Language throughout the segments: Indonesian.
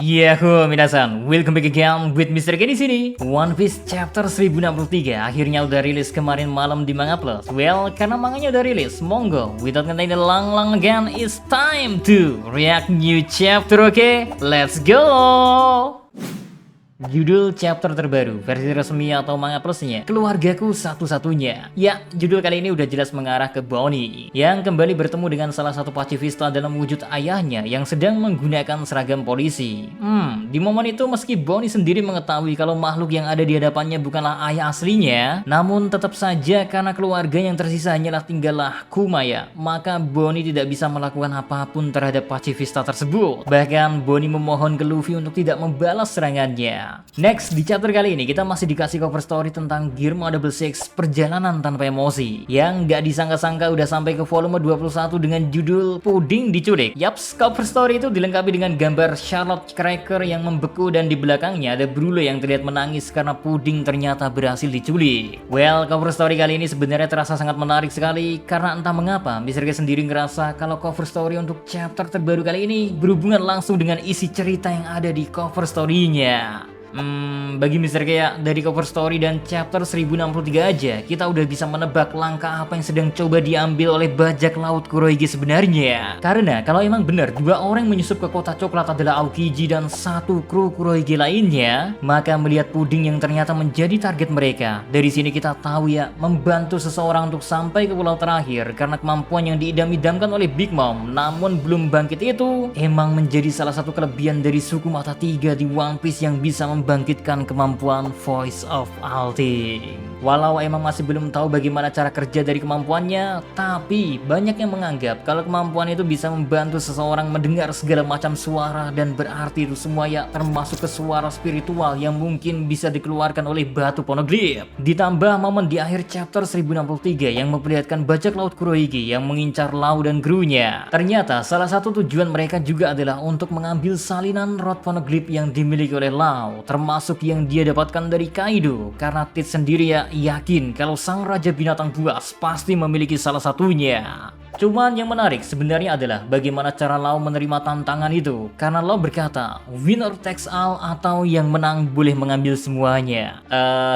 Yahoo, minasan, welcome back again with Mr. Ken di sini. One Piece chapter 1063 akhirnya udah rilis kemarin malam di Manga Plus. Well, karena manganya udah rilis, monggo, without getting long again, it's time to react new chapter, okay? Let's go! Judul chapter terbaru, versi resmi atau Manga Plusnya, Keluargaku Satu-Satunya. Ya, judul kali ini udah jelas mengarah ke Bonnie, yang kembali bertemu dengan salah satu pacifista dalam wujud ayahnya yang sedang menggunakan seragam polisi. Di momen itu meski Bonnie sendiri mengetahui kalau makhluk yang ada di hadapannya bukanlah ayah aslinya, namun tetap saja karena keluarga yang tersisa hanyalah tinggallah Kumaya, maka Bonnie tidak bisa melakukan apapun terhadap pacifista tersebut. Bahkan Bonnie memohon ke Luffy untuk tidak membalas serangannya. Next, di chapter kali ini kita masih dikasih cover story tentang Gearma Double Six Perjalanan Tanpa Emosi, yang gak disangka-sangka udah sampai ke volume 21 dengan judul Puding Diculik. Yaps, cover story itu dilengkapi dengan gambar Charlotte Cracker yang membeku dan di belakangnya ada Brule yang terlihat menangis karena Puding ternyata berhasil diculik. Well, cover story kali ini sebenarnya terasa sangat menarik sekali karena entah mengapa Mr. G sendiri ngerasa kalau cover story untuk chapter terbaru kali ini berhubungan langsung dengan isi cerita yang ada di cover story-nya. Bagi Mr. Kea, dari cover story dan chapter 1063 aja, kita udah bisa menebak langkah apa yang sedang coba diambil oleh bajak laut Kurohige sebenarnya. Karena kalau emang benar dua orang menyusup ke kota coklat adalah Aokiji dan satu kru Kurohige lainnya, maka melihat Puding yang ternyata menjadi target mereka, dari sini kita tahu ya, membantu seseorang untuk sampai ke pulau terakhir karena kemampuan yang diidam-idamkan oleh Big Mom namun belum bangkit itu emang menjadi salah satu kelebihan dari suku mata tiga di One Piece yang bisa membangkitkan kemampuan Voice of Ulting. Walau emang masih belum tahu bagaimana cara kerja dari kemampuannya, tapi banyak yang menganggap kalau kemampuan itu bisa membantu seseorang mendengar segala macam suara dan berarti itu semua ya termasuk ke suara spiritual yang mungkin bisa dikeluarkan oleh batu poneglyph. Ditambah momen di akhir chapter 1063 yang memperlihatkan bajak laut Kurohige yang mengincar Lau dan krunya. Ternyata salah satu tujuan mereka juga adalah untuk mengambil salinan rod poneglyph yang dimiliki oleh Lau, termasuk yang dia dapatkan dari Kaido, karena Tit sendiri ya yakin kalau sang raja binatang buas pasti memiliki salah satunya. Cuman yang menarik sebenarnya adalah bagaimana cara Lau menerima tantangan itu, karena Lau berkata winner takes all atau yang menang boleh mengambil semuanya.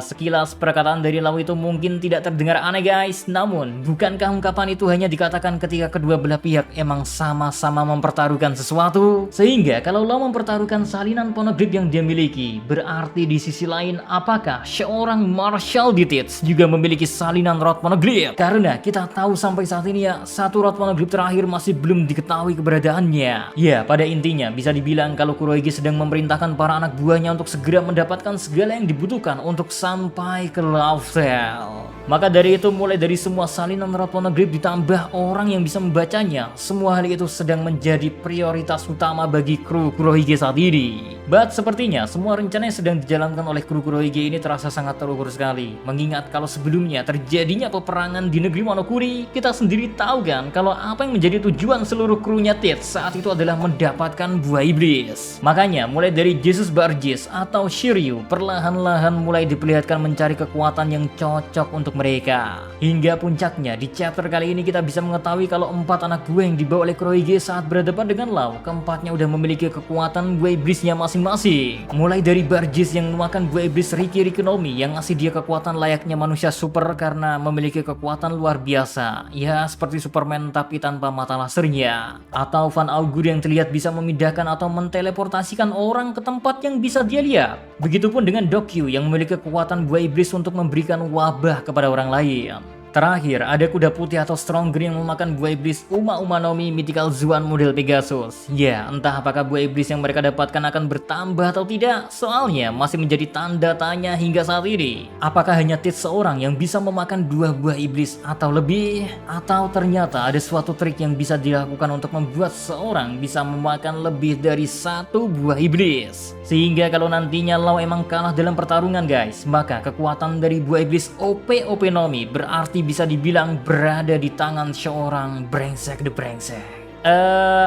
Sekilas perkataan dari Lau itu mungkin tidak terdengar aneh guys, namun bukankah ungkapan itu hanya dikatakan ketika kedua belah pihak emang sama-sama mempertaruhkan sesuatu? Sehingga kalau Lau mempertaruhkan salinan poneglyph yang dia miliki, berarti di sisi lain apakah seorang Marshall D. Tits juga memiliki salinan rod poneglyph? Karena kita tahu sampai saat ini ya satu rod poneglyph terakhir masih belum diketahui keberadaannya. Ya, pada intinya bisa dibilang kalau Kurohige sedang memerintahkan para anak buahnya untuk segera mendapatkan segala yang dibutuhkan untuk sampai ke Love Cell. Maka dari itu mulai dari semua salinan rod poneglyph ditambah orang yang bisa membacanya, semua hal itu sedang menjadi prioritas utama bagi kru Kurohige saat ini. But sepertinya semua rencana yang sedang dijalankan oleh kru Kurohige ini terasa sangat terukur sekali. Mengingat kalau sebelumnya terjadinya peperangan di negeri Monokuri, kita sendiri tahu kan kalau apa yang menjadi tujuan seluruh krunya Tit saat itu adalah mendapatkan buah iblis. Makanya mulai dari Jesus Bargis atau Shiryu perlahan-lahan mulai diperlihatkan mencari kekuatan yang cocok untuk mereka. Hingga puncaknya di chapter kali ini kita bisa mengetahui kalau 4 anak buah yang dibawa oleh Kurohige saat berhadapan dengan Lau, keempatnya udah memiliki kekuatan buah iblisnya masing-masing. Mulai dari Bargis yang memakan buah iblis Riki Rikunomi yang ngasih dia kekuatan layaknya manusia super karena memiliki kekuatan luar biasa, ya seperti Superman tapi tanpa mata lasernya. Atau Van Augur yang terlihat bisa memindahkan atau menteleportasikan orang ke tempat yang bisa dia lihat. Begitupun dengan Dokyu yang memiliki kekuatan buah iblis untuk memberikan wabah kepada orang lain. Terakhir, ada kuda putih atau Stronger yang memakan buah iblis Uma Umanomi Mythical Zuan model Pegasus. Ya, entah apakah buah iblis yang mereka dapatkan akan bertambah atau tidak, soalnya masih menjadi tanda tanya hingga saat ini. Apakah hanya Tit seorang yang bisa memakan 2 buah iblis atau lebih? Atau ternyata ada suatu trik yang bisa dilakukan untuk membuat seorang bisa memakan lebih dari 1 buah iblis? Sehingga kalau nantinya Lau emang kalah dalam pertarungan guys, maka kekuatan dari buah iblis OP Nomi berarti bisa dibilang berada di tangan seorang brengsek the brengsek.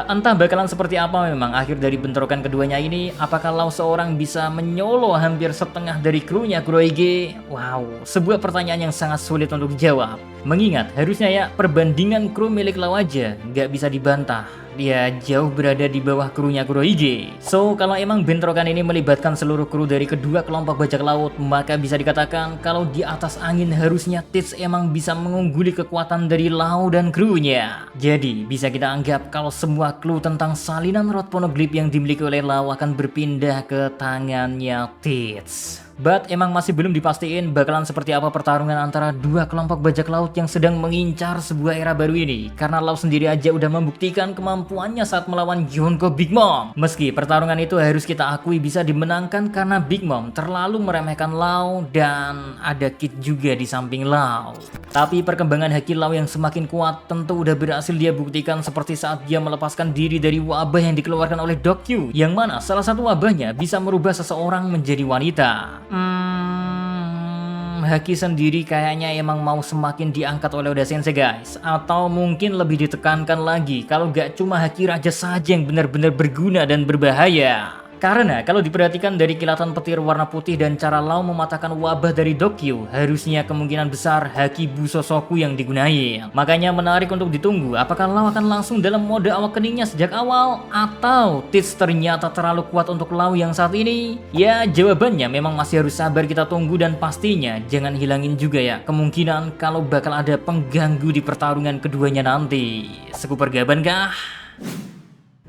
Entah bakalan seperti apa memang akhir dari bentrokan keduanya ini. Apakah Lau seorang bisa menyolo hampir setengah dari krunya Kurohige? Wow, sebuah pertanyaan yang sangat sulit untuk dijawab. Mengingat harusnya ya perbandingan kru milik Lau aja nggak bisa dibantah. Dia jauh berada di bawah krunya Kurohige. So, kalau emang bentrokan ini melibatkan seluruh kru dari kedua kelompok bajak laut, maka bisa dikatakan kalau di atas angin harusnya Teach emang bisa mengungguli kekuatan dari Lau dan krunya. Jadi, bisa kita anggap kalau semua clue tentang salinan rod poneglyph yang dimiliki oleh Lau akan berpindah ke tangannya Teach. But emang masih belum dipastiin bakalan seperti apa pertarungan antara dua kelompok bajak laut yang sedang mengincar sebuah era baru ini. Karena Lau sendiri aja udah membuktikan kemampuannya saat melawan Yonko Big Mom. Meski pertarungan itu harus kita akui bisa dimenangkan karena Big Mom terlalu meremehkan Lau dan ada Kid juga di samping Lau. Tapi perkembangan haki Lau yang semakin kuat tentu udah berhasil dia buktikan seperti saat dia melepaskan diri dari wabah yang dikeluarkan oleh Dokyu. Yang mana salah satu wabahnya bisa merubah seseorang menjadi wanita. Haki sendiri kayaknya emang mau semakin diangkat oleh Oda Sensei guys. Atau mungkin lebih ditekankan lagi kalau gak cuma haki raja saja yang benar-benar berguna dan berbahaya. Karena kalau diperhatikan dari kilatan petir warna putih dan cara Lau mematahkan wabah dari Dokyu, harusnya kemungkinan besar haki Busosoku yang digunakan. Makanya menarik untuk ditunggu apakah Lau akan langsung dalam mode awakeningnya sejak awal, atau Teach ternyata terlalu kuat untuk Lau yang saat ini? Ya jawabannya memang masih harus sabar kita tunggu, dan pastinya jangan hilangin juga ya kemungkinan kalau bakal ada pengganggu di pertarungan keduanya nanti. Sekuper gaban kah?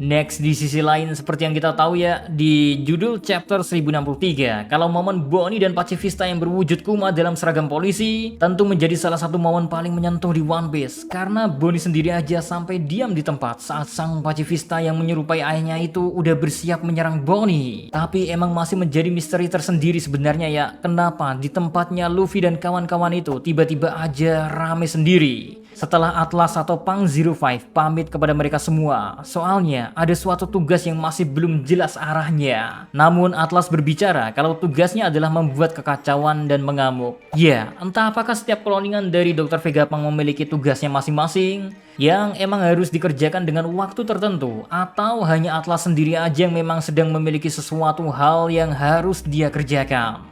Next, di sisi lain seperti yang kita tahu ya, di judul chapter 1063, kalau momen Bonnie dan Pacifista yang berwujud Kuma dalam seragam polisi tentu menjadi salah satu momen paling menyentuh di One Piece. Karena Bonnie sendiri aja sampai diam di tempat saat sang Pacifista yang menyerupai ayahnya itu udah bersiap menyerang Bonnie. Tapi emang masih menjadi misteri tersendiri sebenarnya ya, kenapa di tempatnya Luffy dan kawan-kawan itu tiba-tiba aja rame sendiri setelah Atlas atau Pang 05 pamit kepada mereka semua. Soalnya ada suatu tugas yang masih belum jelas arahnya. Namun Atlas berbicara kalau tugasnya adalah membuat kekacauan dan mengamuk. Ya, entah apakah setiap cloningan dari Dr. Vegapunk memiliki tugasnya masing-masing yang emang harus dikerjakan dengan waktu tertentu, atau hanya Atlas sendiri aja yang memang sedang memiliki sesuatu hal yang harus dia kerjakan.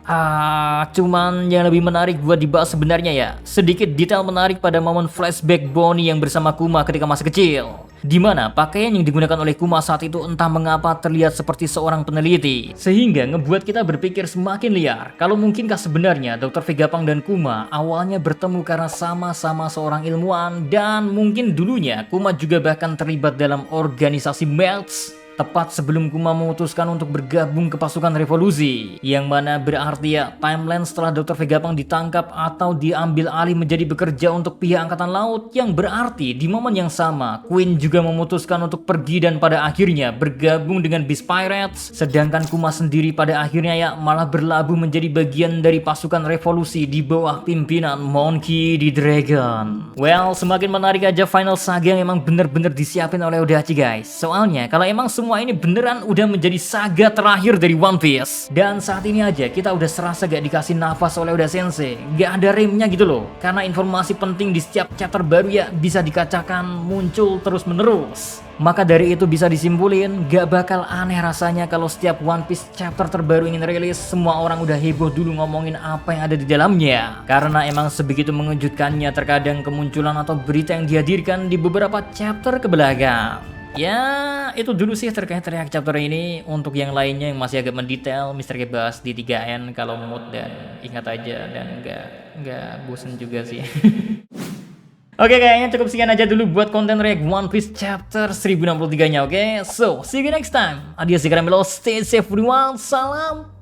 Cuman yang lebih menarik buat dibahas sebenarnya ya, sedikit detail menarik pada momen flashback Bonnie yang bersama Kuma ketika masih kecil. Dimana pakaian yang digunakan oleh Kuma saat itu entah mengapa terlihat seperti seorang peneliti, sehingga ngebuat kita berpikir semakin liar kalau mungkinkah sebenarnya Dr. Vegapunk dan Kuma awalnya bertemu karena sama-sama seorang ilmuwan, dan mungkin dulunya Kuma juga bahkan terlibat dalam organisasi Melts tepat sebelum Kuma memutuskan untuk bergabung ke pasukan revolusi, yang mana berarti ya timeline setelah Dr. Vegapunk ditangkap atau diambil alih menjadi bekerja untuk pihak angkatan laut, yang berarti di momen yang sama Queen juga memutuskan untuk pergi dan pada akhirnya bergabung dengan Beast Pirates, sedangkan Kuma sendiri pada akhirnya ya malah berlabuh menjadi bagian dari pasukan revolusi di bawah pimpinan Monkey D. Dragon. Well, semakin menarik aja final saga yang emang bener-bener disiapin oleh Odachi guys. Soalnya kalau emang semua ini beneran udah menjadi saga terakhir dari One Piece, dan saat ini aja kita udah serasa gak dikasih nafas oleh Oda Sensei, gak ada remnya gitu loh, karena informasi penting di setiap chapter baru ya bisa dikacakan muncul terus menerus. Maka dari itu bisa disimpulin gak bakal aneh rasanya kalau setiap One Piece chapter terbaru ingin rilis, semua orang udah heboh dulu ngomongin apa yang ada di dalamnya, karena emang sebegitu mengejutkannya terkadang kemunculan atau berita yang dihadirkan di beberapa chapter ke belakang. Ya, itu dulu sih terkait reaksi chapter ini. Untuk yang lainnya yang masih agak mendetail, Mr. K bahas di 3N kalau mood, dan ingat aja dan nggak bosen juga sih. Oke, kayaknya cukup sekian aja dulu buat konten react One Piece chapter 1063-nya, oke? So, see you next time. Adios, Caramelo. Stay safe everyone. Salam.